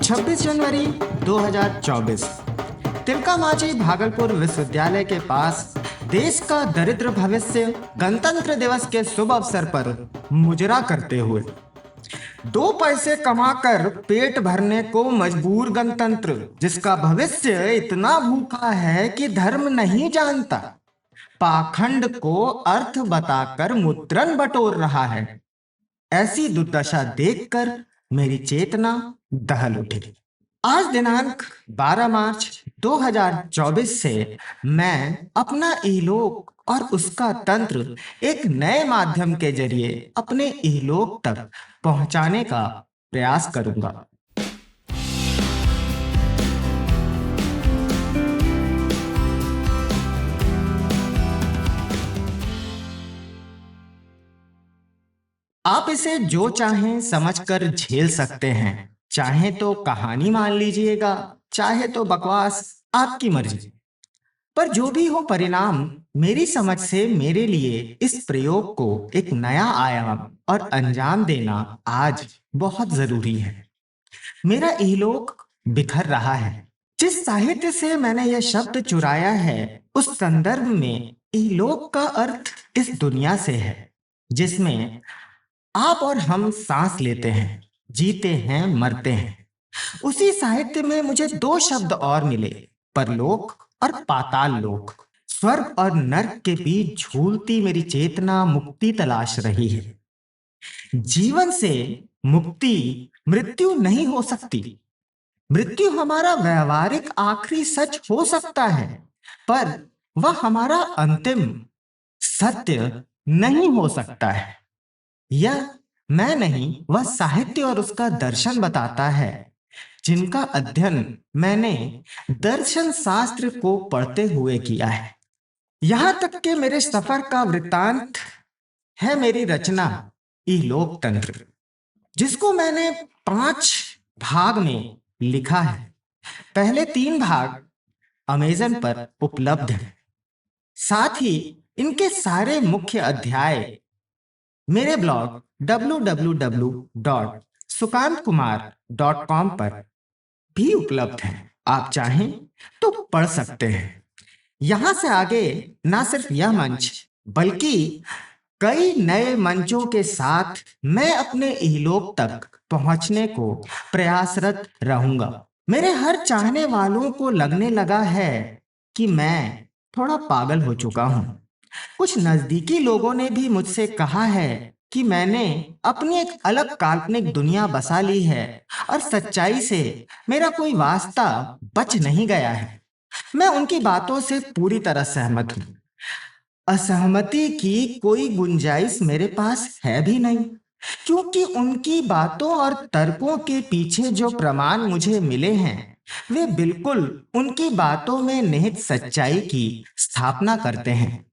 26 जनवरी 2024। तिलका मांझी भागलपुर विश्वविद्यालय के पास देश का दरिद्र भविष्य गणतंत्र दिवस के शुभ अवसर पर मुजरा करते हुए 2 पैसे कमाकर पेट भरने को मजबूर गणतंत्र, जिसका भविष्य इतना भूखा है कि धर्म नहीं जानता, पाखंड को अर्थ बताकर मुद्रण बटोर रहा है। ऐसी दुर्दशा देखकर मेरी चेतना दहल उठी। आज दिनांक 12 मार्च 2024 से मैं अपना इहलोक और उसका तंत्र एक नए माध्यम के जरिए अपने इहलोक तक पहुंचाने का प्रयास करूंगा। आप इसे जो चाहें समझकर झेल सकते हैं, चाहे तो कहानी मान लीजिएगा, चाहे तो बकवास, आपकी मर्जी। पर जो भी हो परिणाम, मेरी समझ से मेरे लिए इस प्रयोग को एक नया आयाम और अंजाम देना आज बहुत जरूरी है। मेरा इहलोक बिखर रहा है। जिस साहित्य से मैंने यह शब्द चुराया है, उस संदर्भ में इहलोक का अर्थ इस दुनिया से है जिसमें आप और हम सांस लेते हैं, जीते हैं, मरते हैं। उसी साहित्य में मुझे 2 शब्द और मिले, परलोक और पाताल लोक। स्वर्ग और नर्क के बीच झूलती मेरी चेतना मुक्ति तलाश रही है। जीवन से मुक्ति मृत्यु नहीं हो सकती। मृत्यु हमारा व्यवहारिक आखिरी सच हो सकता है, पर वह हमारा अंतिम सत्य नहीं हो सकता है। यह मैं नहीं, वह साहित्य और उसका दर्शन बताता है, जिनका अध्ययन मैंने दर्शन शास्त्र को पढ़ते हुए किया है। यहां तक कि मेरे सफर का वृत्तांत है मेरी रचना इहलोक तंत्र, जिसको मैंने 5 भाग में लिखा है। पहले 3 भाग अमेज़न पर उपलब्ध है। साथ ही इनके सारे मुख्य अध्याय मेरे ब्लॉग www.sukantkumar.com पर भी उपलब्ध है। आप चाहें तो पढ़ सकते हैं। यहां से आगे ना सिर्फ यह मंच, बल्कि कई नए मंचों के साथ मैं अपने इहलोक तक पहुंचने को प्रयासरत रहूंगा। मेरे हर चाहने वालों को लगने लगा है कि मैं थोड़ा पागल हो चुका हूं। कुछ नजदीकी लोगों ने भी मुझसे कहा है कि मैंने अपनी एक अलग काल्पनिक दुनिया बसा ली है और सच्चाई से मेरा कोई वास्ता बच नहीं गया है। मैं उनकी बातों से पूरी तरह सहमत हूं। असहमति की कोई गुंजाइश मेरे पास है भी नहीं, क्योंकि उनकी बातों और तर्कों के पीछे जो प्रमाण मुझे मिले हैं, वे बिल्कुल उनकी बातों में निहित सच्चाई की स्थापना करते हैं।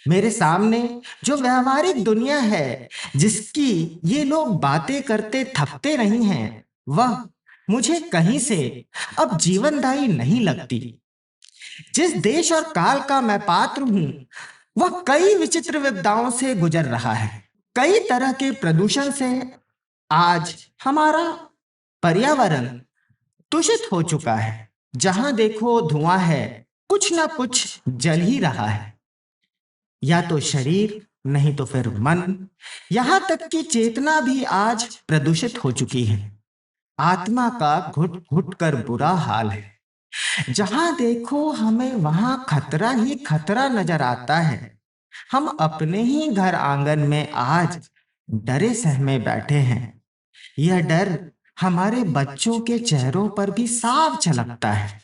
मेरे सामने जो व्यवहारिक दुनिया है, जिसकी ये लोग बातें करते थकते नहीं हैं, वह मुझे कहीं से अब जीवनदायी नहीं लगती। जिस देश और काल का मैं पात्र हूं, वह कई विचित्र विपदाओं से गुजर रहा है। कई तरह के प्रदूषण से आज हमारा पर्यावरण दूषित हो चुका है। जहां देखो धुआं है, कुछ ना कुछ जल ही रहा है। या तो शरीर, नहीं तो फिर मन, यहां तक कि चेतना भी आज प्रदूषित हो चुकी है। आत्मा का घुट घुट कर बुरा हाल है। जहां देखो हमें वहां खतरा ही खतरा नजर आता है। हम अपने ही घर आंगन में आज डरे सहमे बैठे हैं। यह डर हमारे बच्चों के चेहरों पर भी साफ झलकता है।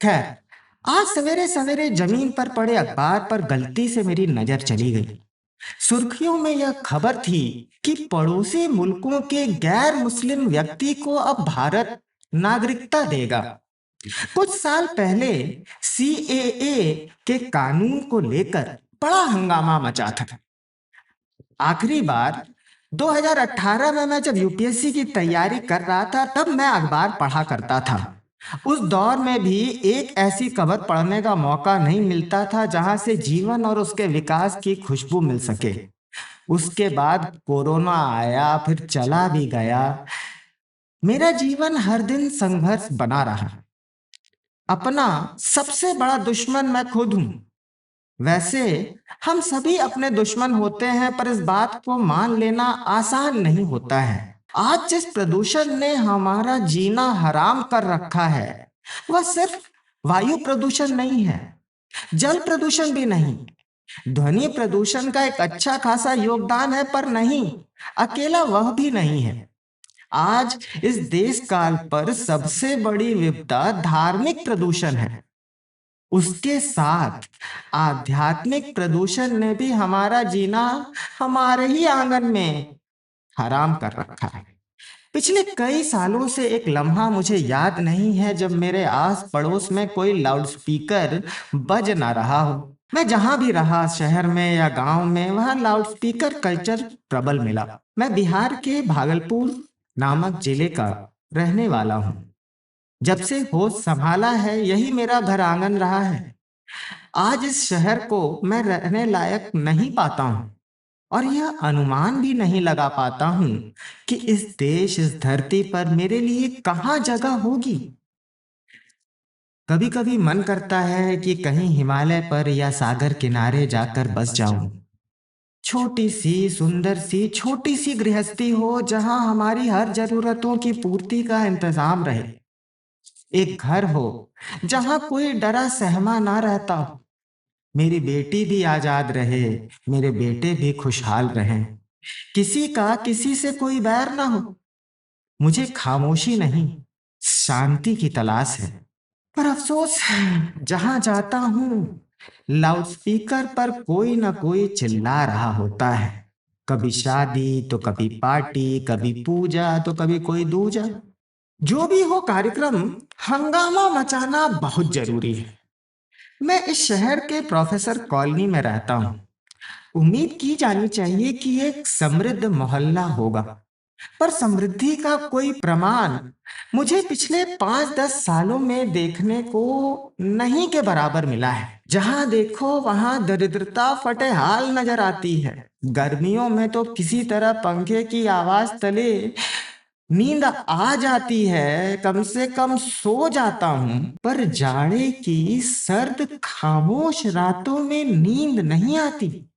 खैर, आज सवेरे सवेरे जमीन पर पड़े अखबार पर गलती से मेरी नजर चली गई। सुर्खियों में यह खबर थी कि पड़ोसी मुल्कों के गैर मुस्लिम व्यक्ति को अब भारत नागरिकता देगा। कुछ साल पहले सीएए के कानून को लेकर बड़ा हंगामा मचा था। आखिरी बार 2018 में मैं जब यूपीएससी की तैयारी कर रहा था, तब मैं अखबार पढ़ा करता था। उस दौर में भी एक ऐसी खबर पढ़ने का मौका नहीं मिलता था जहां से जीवन और उसके विकास की खुशबू मिल सके। उसके बाद कोरोना आया, फिर चला भी गया। मेरा जीवन हर दिन संघर्ष बना रहा। अपना सबसे बड़ा दुश्मन मैं खुद हूं। वैसे हम सभी अपने दुश्मन होते हैं, पर इस बात को मान लेना आसान नहीं होता है। आज जिस प्रदूषण ने हमारा जीना हराम कर रखा है, वह सिर्फ वायु प्रदूषण नहीं है, जल प्रदूषण भी नहीं। ध्वनि प्रदूषण का एक अच्छा खासा योगदान है, पर नहीं, अकेला वह भी नहीं है। आज इस देश काल पर सबसे बड़ी विपदा धार्मिक प्रदूषण है। उसके साथ आध्यात्मिक प्रदूषण ने भी हमारा जीना हमारे ही आंगन में हराम कर रखा है। पिछले कई सालों से एक लम्हा मुझे याद नहीं है जब मेरे आस पड़ोस में कोई लाउडस्पीकर बज ना रहा हो। मैं जहां भी रहा, शहर में या गांव में, वहां लाउडस्पीकर कल्चर प्रबल मिला। मैं बिहार के भागलपुर नामक जिले का रहने वाला हूँ। जब से होश संभाला है, यही मेरा घर आंगन रहा है। आज इस शहर को मैं रहने लायक नहीं पाता हूँ, और यह अनुमान भी नहीं लगा पाता हूँ कि इस देश, इस धरती पर मेरे लिए कहाँ जगह होगी। कभी कभी मन करता है कि कहीं हिमालय पर या सागर किनारे जाकर बस जाऊं। छोटी सी, सुंदर सी, छोटी सी गृहस्थी हो जहां हमारी हर जरूरतों की पूर्ति का इंतजाम रहे। एक घर हो जहां कोई डरा सहमा ना रहता हो। मेरी बेटी भी आजाद रहे, मेरे बेटे भी खुशहाल रहें। किसी का किसी से कोई बैर ना हो। मुझे खामोशी नहीं, शांति की तलाश है। पर अफसोस, जहां जाता हूं, लाउडस्पीकर पर कोई ना कोई चिल्ला रहा होता है। कभी शादी तो कभी पार्टी, कभी पूजा तो कभी कोई दूजा। जो भी हो कार्यक्रम, हंगामा मचाना बहुत जरूरी है। मैं इस शहर के प्रोफेसर कॉलोनी में रहता हूँ। उम्मीद की जानी चाहिए कि एक समृद्ध मोहल्ला होगा, पर समृद्धि का कोई प्रमाण मुझे पिछले 5-10 सालों में देखने को नहीं के बराबर मिला है। जहां देखो वहां दरिद्रता फटे हाल नजर आती है। गर्मियों में तो किसी तरह पंखे की आवाज तले नींद आ जाती है, कम से कम सो जाता हूं। पर जाड़े की सर्द खामोश रातों में नींद नहीं आती।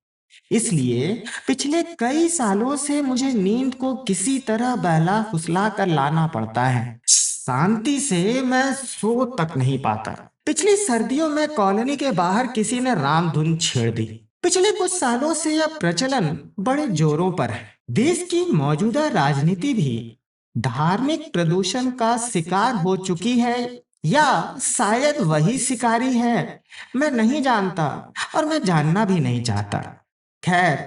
इसलिए पिछले कई सालों से मुझे नींद को किसी तरह बहला फुसला कर लाना पड़ता है। शांति से मैं सो तक नहीं पाता। पिछली सर्दियों में कॉलोनी के बाहर किसी ने रामधुन छेड़ दी। पिछले कुछ सालों से यह प्रचलन बड़े जोरों पर है। देश की मौजूदा राजनीति भी धार्मिक प्रदूषण का शिकार हो चुकी है, या शायद वही शिकारी है। मैं नहीं जानता, और मैं जानना भी नहीं चाहता। खैर,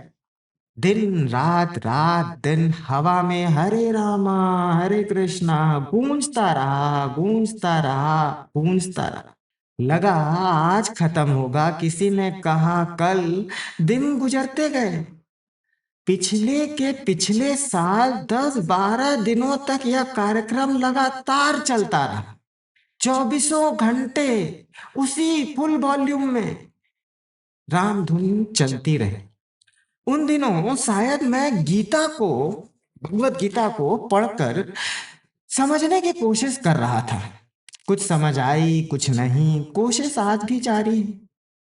दिन रात, रात दिन हवा में हरे रामा हरे कृष्णा गूंजता रहा, गूंजता रहा, गूंजता रहा। लगा आज खत्म होगा, किसी ने कहा कल। दिन गुजरते गए। पिछले के पिछले साल 10-12 दिनों तक यह कार्यक्रम लगातार चलता रहा। 24 घंटे उसी फुल वॉल्यूम में रामधुन चलती रही। उन दिनों शायद मैं भगवत गीता को पढ़कर समझने की कोशिश कर रहा था। कुछ समझ आई, कुछ नहीं। कोशिश आज भी जारी है।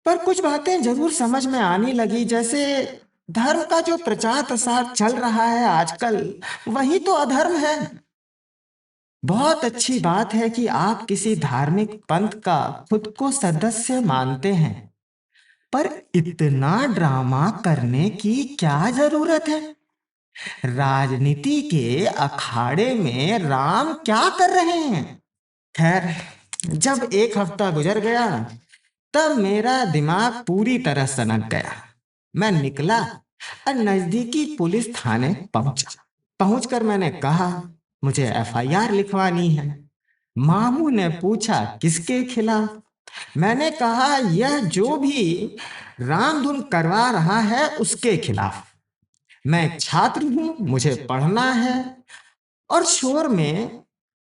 पर कुछ बातें जरूर समझ में आने लगी, जैसे धर्म का जो प्रचार प्रसार चल रहा है आजकल, वही तो अधर्म है। बहुत अच्छी बात है कि आप किसी धार्मिक पंथ का खुद को सदस्य मानते हैं, पर इतना ड्रामा करने की क्या जरूरत है? राजनीति के अखाड़े में राम क्या कर रहे हैं? खैर, जब एक हफ्ता गुजर गया, तब मेरा दिमाग पूरी तरह सनक गया। मैं निकला और नजदीकी पुलिस थाने पहुंचा। पहुंचकर मैंने कहा, मुझे एफआईआर लिखवानी है। मामू ने पूछा, किसके खिलाफ? मैंने कहा, यह जो भी रामधुन करवा रहा है उसके खिलाफ। मैं एक छात्र हूं, मुझे पढ़ना है, और शोर में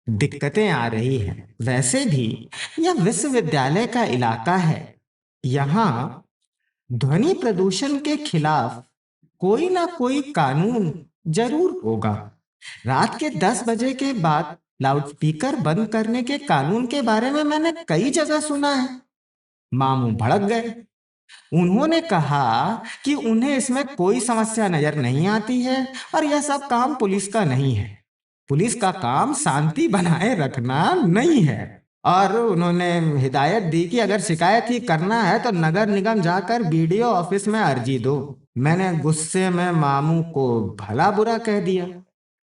दिक्कतें आ रही हैं। वैसे भी यह विश्वविद्यालय का इलाका है। यहाँ ध्वनि प्रदूषण के खिलाफ कोई ना कोई कानून जरूर होगा। रात के 10 बजे के बाद लाउडस्पीकर बंद करने के कानून के बारे में मैंने कई जगह सुना है। मामू भड़क गए। उन्होंने कहा कि उन्हें इसमें कोई समस्या नजर नहीं आती है और यह सब काम पुलिस का नहीं है। पुलिस का काम शांति बनाए रखना नहीं है। और उन्होंने हिदायत दी कि अगर शिकायत ही करना है तो नगर निगम जाकर बीडीओ ऑफिस में अर्जी दो। मैंने गुस्से में मामू को भला बुरा कह दिया।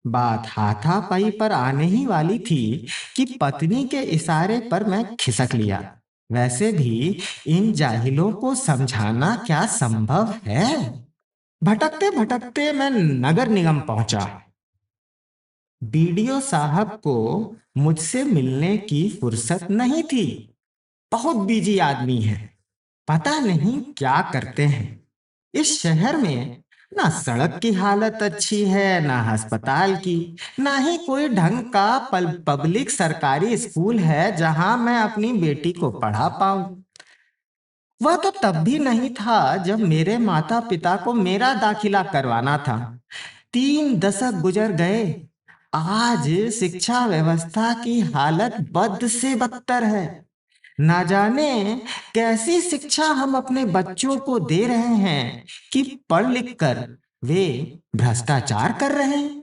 बात हाथापाई पर आने ही वाली थी कि पत्नी के इशारे पर मैं खिसक लिया। वैसे भी इन जाहिलों को समझाना क्या संभव है? भटकते भटकते मैं नगर निगम पहुंचा। बीडीओ साहब को मुझसे मिलने की फुर्सत नहीं थी। बहुत बिजी आदमी है। पता नहीं क्या करते हैं। इस शहर में ना सड़क की हालत अच्छी है, ना अस्पताल की, ना ही कोई ढंग का पब्लिक सरकारी स्कूल है जहां मैं अपनी बेटी को पढ़ा पाऊं। वह तो तब भी नहीं था जब मेरे माता पिता को मेरा दाखिला करवाना था। 3 दशक गुजर गए। आज शिक्षा व्यवस्था की हालत बद से बदतर है। ना जाने कैसी शिक्षा हम अपने बच्चों को दे रहे हैं कि पढ़ लिख कर वे भ्रष्टाचार कर रहे हैं।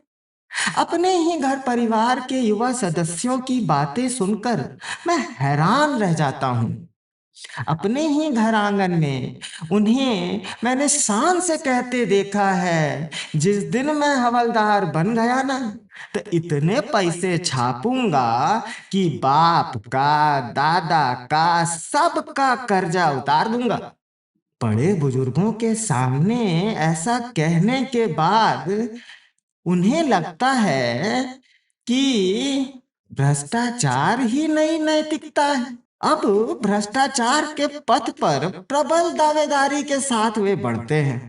अपने ही घर परिवार के युवा सदस्यों की बातें सुनकर मैं हैरान रह जाता हूँ। अपने ही घर आंगन में उन्हें मैंने शान से कहते देखा है, जिस दिन मैं हवलदार बन गया ना तो इतने पैसे छापूंगा कि बाप का दादा का सबका कर्जा उतार दूंगा। बड़े बुजुर्गों के सामने ऐसा कहने के बाद उन्हें लगता है कि भ्रष्टाचार ही नई नैतिकता है। अब भ्रष्टाचार के पथ पर प्रबल दावेदारी के साथ वे बढ़ते हैं।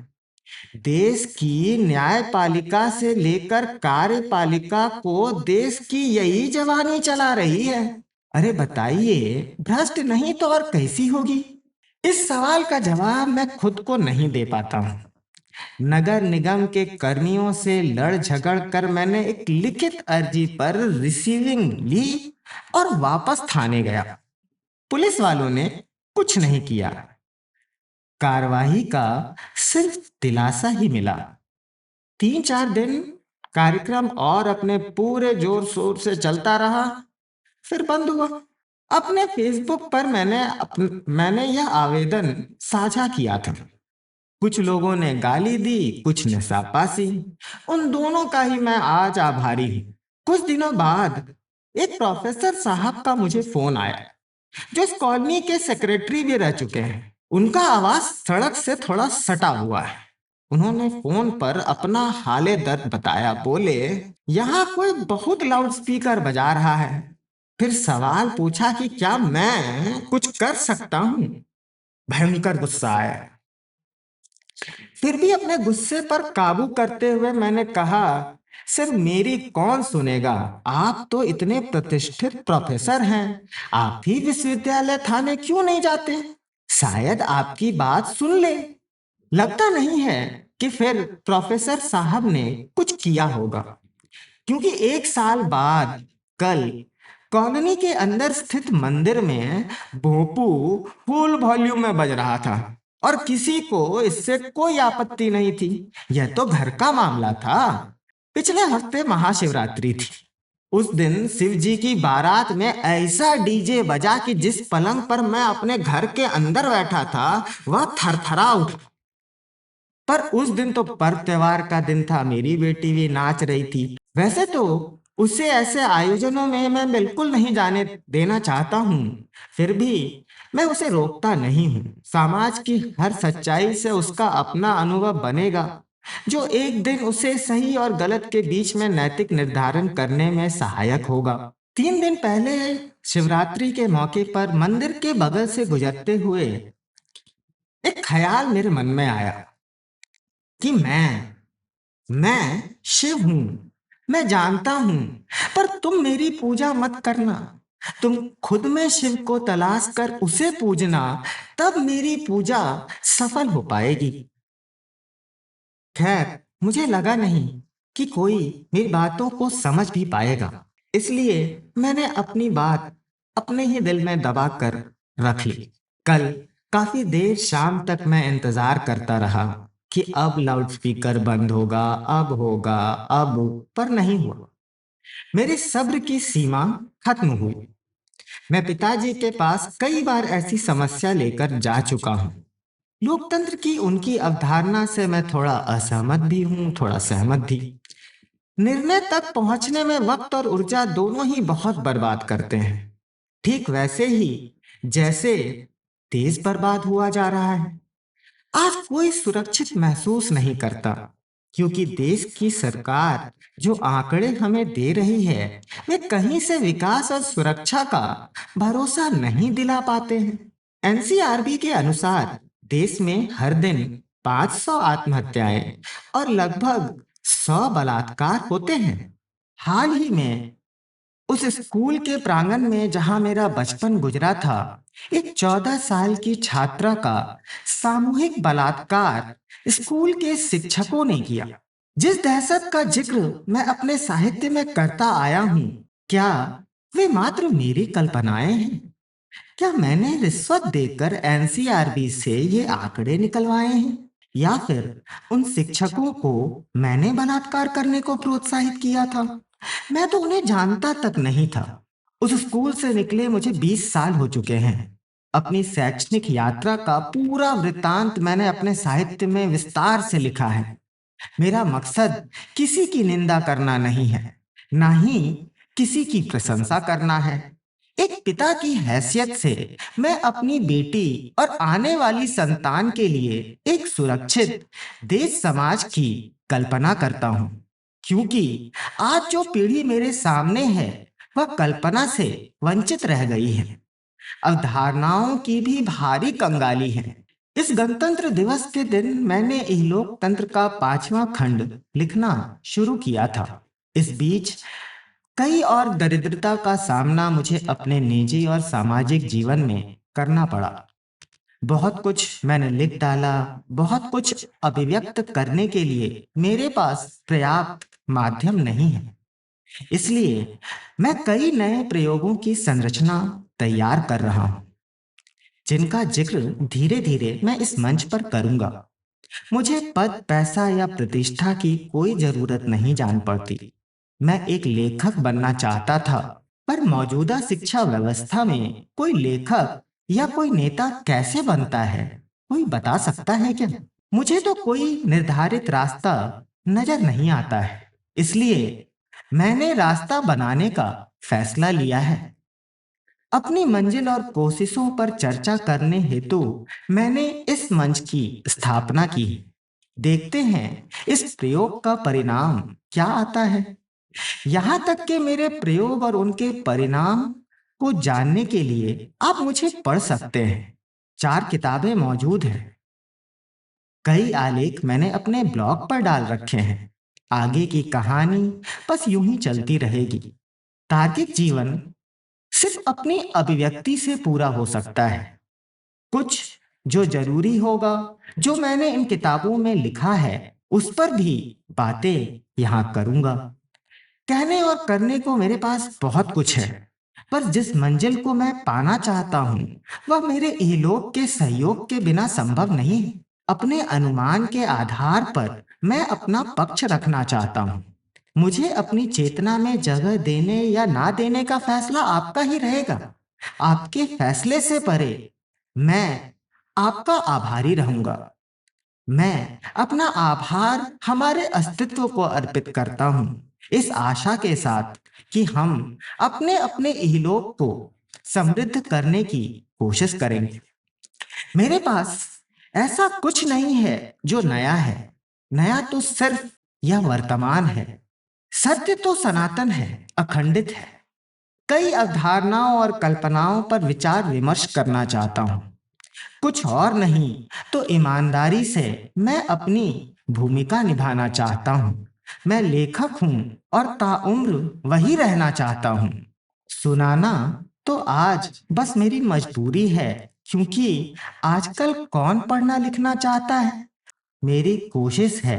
देश की न्यायपालिका से लेकर कार्यपालिका को देश की यही जवानी चला रही है। अरे बताइए, भ्रष्ट नहीं तो और कैसी होगी? इस सवाल का जवाब मैं खुद को नहीं दे पाता हूँ। नगर निगम के कर्मियों से लड़ झगड़ कर मैंने एक लिखित अर्जी पर रिसीविंग ली और वापस थाने गया। पुलिस वालों ने कुछ नहीं किया। कार्रवाई का सिर्फ दिलासा ही मिला। 3-4 दिन कार्यक्रम और अपने पूरे जोर शोर से चलता रहा, फिर बंद हुआ। अपने फेसबुक पर मैंने यह आवेदन साझा किया था। कुछ लोगों ने गाली दी, कुछ ने शाबाशी। उन दोनों का ही मैं आज आभारी हूँ। कुछ दिनों बाद एक प्रोफेसर साहब का मुझे फोन आया, जो इस कॉलोनी के सेक्रेटरी भी रह चुके हैं। उनका आवाज सड़क से थोड़ा सटा हुआ है। उन्होंने फोन पर अपना हाले दर्द बताया। बोले, यहाँ कोई बहुत लाउड स्पीकर बजा रहा है। फिर सवाल पूछा कि क्या मैं कुछ कर सकता हूँ। भयंकर गुस्सा आया। फिर भी अपने गुस्से पर काबू करते हुए मैंने कहा, सिर्फ मेरी कौन सुनेगा? आप तो इतने प्रतिष्ठित प्रोफेसर हैं, आप ही विश्वविद्यालय थाने क्यों नहीं जाते? शायद आपकी बात सुन ले। लगता नहीं है कि फिर प्रोफेसर साहब ने कुछ किया होगा, क्योंकि 1 साल बाद कल कॉलोनी के अंदर स्थित मंदिर में भोपू फुल वॉल्यूम में बज रहा था और किसी को इससे कोई आपत्ति नहीं थी। यह तो घर का मामला था। पिछले हफ्ते महाशिवरात्रि थी। उस दिन शिव जी की बारात में ऐसा डीजे बजा कि जिस पलंग पर मैं अपने घर के अंदर बैठा था वह थरथरा उठा। पर उस दिन तो पर्व त्योहार का दिन था, मेरी बेटी भी नाच रही थी। वैसे तो उसे ऐसे आयोजनों में मैं बिल्कुल नहीं जाने देना चाहता हूँ, फिर भी मैं उसे रोकता नहीं हूँ। समाज की हर सच्चाई से उसका अपना अनुभव बनेगा, जो एक दिन उसे सही और गलत के बीच में नैतिक निर्धारण करने में सहायक होगा। 3 दिन पहले शिवरात्रि के मौके पर मंदिर के बगल से गुजरते हुए एक ख्याल मेरे मन में आया कि मैं शिव हूं। मैं जानता हूं, पर तुम मेरी पूजा मत करना। तुम खुद में शिव को तलाश कर उसे पूजना, तब मेरी पूजा सफल हो पाएगी। खैर, मुझे लगा नहीं कि कोई मेरी बातों को समझ भी पाएगा। इसलिए मैंने अपनी बात अपने ही दिल में दबा कर रख ली। कल काफी देर शाम तक मैं इंतजार करता रहा कि अब लाउडस्पीकर बंद होगा, अब होगा, अब, पर नहीं हुआ। मेरी सब्र की सीमा खत्म हुई। मैं पिताजी के पास कई बार ऐसी समस्या लेकर जा चुका हूँ। लोकतंत्र की उनकी अवधारणा से मैं थोड़ा असहमत भी हूँ, थोड़ा सहमत भी। निर्णय तक पहुंचने में वक्त और ऊर्जा दोनों ही बहुत बर्बाद करते हैं। ठीक वैसे ही जैसे देश बर्बाद हुआ जा रहा है। आज कोई सुरक्षित महसूस नहीं करता, क्योंकि देश की सरकार जो आंकड़े हमें दे रही है, वे कहीं से विकास और सुरक्षा का भरोसा नहीं दिला पाते हैं। एनसीआरबी के अनुसार देश में हर दिन 500 आत्महत्याएं और लगभग 100 बलात्कार होते हैं। हाल ही में उस स्कूल के प्रांगण में जहां मेरा बचपन गुजरा था, एक 14 साल की छात्रा का सामूहिक बलात्कार स्कूल के शिक्षकों ने किया। जिस दहशत का जिक्र मैं अपने साहित्य में करता आया हूँ, क्या वे मात्र मेरी कल्पनाएं हैं? क्या मैंने रिश्वत देकर एनसीआरबी से ये आंकड़े निकलवाए हैं, या फिर उन शिक्षकों को मैंने बलात्कार करने को प्रोत्साहित किया था? मैं तो उन्हें जानता तक नहीं था। उस स्कूल से निकले मुझे 20 साल हो चुके हैं। अपनी शैक्षणिक यात्रा का पूरा वृत्तांत मैंने अपने साहित्य में विस्तार से लिखा है। मेरा मकसद किसी की निंदा करना नहीं है, ना ही किसी की प्रशंसा करना है। एक पिता की हैसियत से मैं अपनी बेटी और आने वाली संतान के लिए एक सुरक्षित देश समाज की कल्पना करता हूँ, क्योंकि आज जो पीढ़ी मेरे सामने है वह कल्पना से वंचित रह गई है। अवधारणाओं की भी भारी कंगाली है। इस गणतंत्र दिवस के दिन मैंने लोकतंत्र का 5वां खंड लिखना शुरू किया था। इस बीच कई और दरिद्रता का सामना मुझे अपने निजी और सामाजिक जीवन में करना पड़ा। बहुत कुछ मैंने लिख डाला, बहुत कुछ अभिव्यक्त करने के लिए मेरे पास पर्याप्त माध्यम नहीं है। इसलिए मैं कई नए प्रयोगों की संरचना तैयार कर रहा हूँ, जिनका जिक्र धीरे धीरे मैं इस मंच पर करूंगा। मुझे पद, पैसा या प्रतिष्ठा की कोई जरूरत नहीं जान पड़ती। मैं एक लेखक बनना चाहता था, पर मौजूदा शिक्षा व्यवस्था में कोई लेखक या कोई नेता कैसे बनता है, कोई बता सकता है क्या? मुझे तो कोई निर्धारित रास्ता नजर नहीं आता है। इसलिए मैंने रास्ता बनाने का फैसला लिया है। अपनी मंजिल और कोशिशों पर चर्चा करने हेतु मैंने इस मंच की स्थापना की। देखते हैं इस प्रयोग का परिणाम क्या आता है। यहाँ तक कि मेरे प्रयोग और उनके परिणाम को जानने के लिए आप मुझे पढ़ सकते हैं। 4 किताबें मौजूद हैं। कई आलेख मैंने अपने ब्लॉग पर डाल रखे हैं। आगे की कहानी बस यूं ही चलती रहेगी। तार्किक जीवन सिर्फ अपनी अभिव्यक्ति से पूरा हो सकता है। कुछ जो जरूरी होगा, जो मैंने इन किताबों में लिखा है, उस पर भी बातें यहाँ करूंगा। कहने और करने को मेरे पास बहुत कुछ है, पर जिस मंजिल को मैं पाना चाहता हूँ, वह मेरे इहलोक के सहयोग के बिना संभव नहीं है। अपने अनुमान के आधार पर मैं अपना पक्ष रखना चाहता हूँ। मुझे अपनी चेतना में जगह देने या ना देने का फैसला आपका ही रहेगा। आपके फैसले से परे मैं आपका आभारी रहूंगा। मैं अपना आभार हमारे अस्तित्व को अर्पित करता हूँ, इस आशा के साथ कि हम अपने अपने इहलोक को समृद्ध करने की कोशिश करेंगे। मेरे पास ऐसा कुछ नहीं है जो नया है। नया तो सिर्फ यह वर्तमान है। सत्य तो सनातन है, अखंडित है। कई अवधारणाओं और कल्पनाओं पर विचार विमर्श करना चाहता हूँ। कुछ और नहीं तो ईमानदारी से मैं अपनी भूमिका निभाना चाहता हूँ। मैं लेखक हूँ और ताउम्र वही रहना चाहता हूँ। सुनाना तो आज बस मेरी मजबूरी है, क्योंकि आजकल कौन पढ़ना लिखना चाहता है। मेरी कोशिश है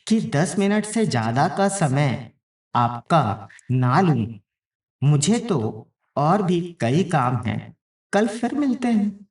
कि 10 मिनट से ज्यादा का समय आपका ना लूं। मुझे तो और भी कई काम हैं। कल फिर मिलते हैं।